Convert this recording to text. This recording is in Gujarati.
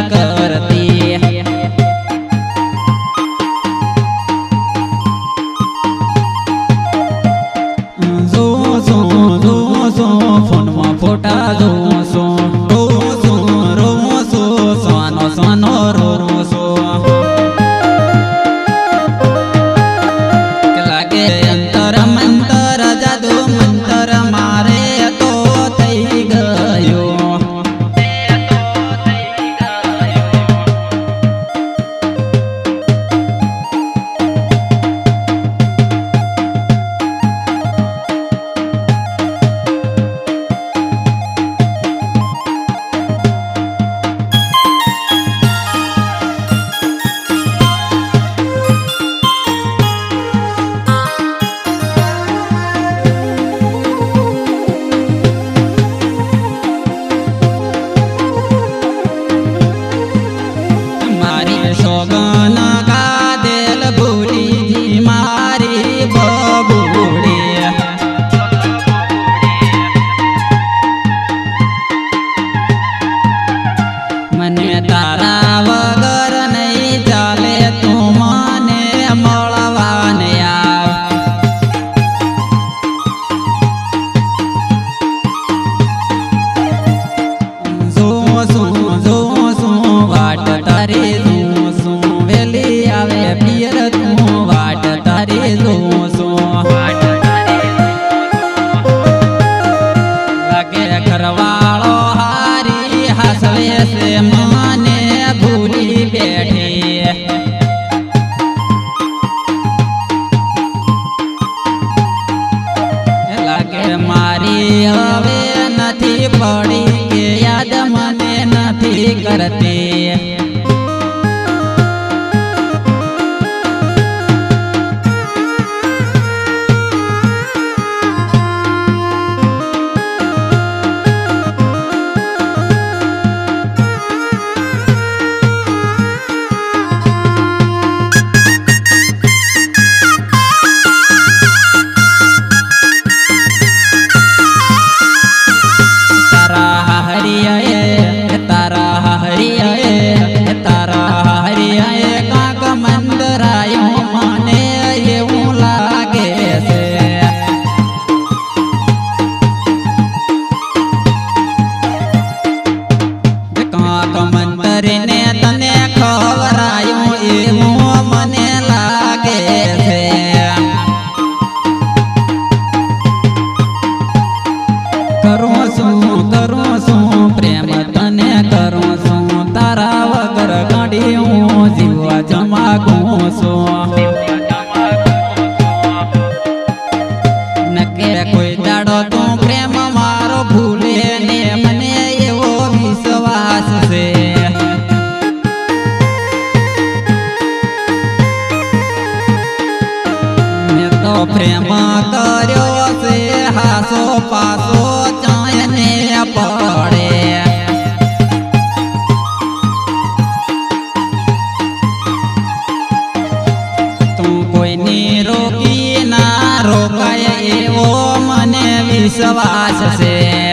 કરતી ફોનમાં ફોટા રોસો સોનો સોનો રોસો લાગે અંતર મંતર જાદુ મંતર મારે તો થઈ ગયો સોગન ગાદેલ ભૂલીજી મારી બબુડી મને તારા વગર નહીં ચાલે તું મને મળવાને આવ જો વાટ તારી પિયર તું વાટ તારી લાગે ઘરવાળો હારી હાસવે છે મને ભૂલી બેઠી લાગે મારી હવે નથી પડી કે યાદ મને નથી કરતી મંતરીને તને ખવરાયું એવું મને લાગે છે કરું છું પ્રેમ તને કરું છું તારા વગર ગાડી હું જીવવા જમાગું છું નકે કોઈ દાડો તું પ્રેમ મારો ભૂલે ને મને એવો વિશ્વાસ છે પ્રેમ કર્યો છે હાસો પાસો ચાયને પડે તું કોઈની રોકી ના રોકાય એવો મને વિશ્વાસ છે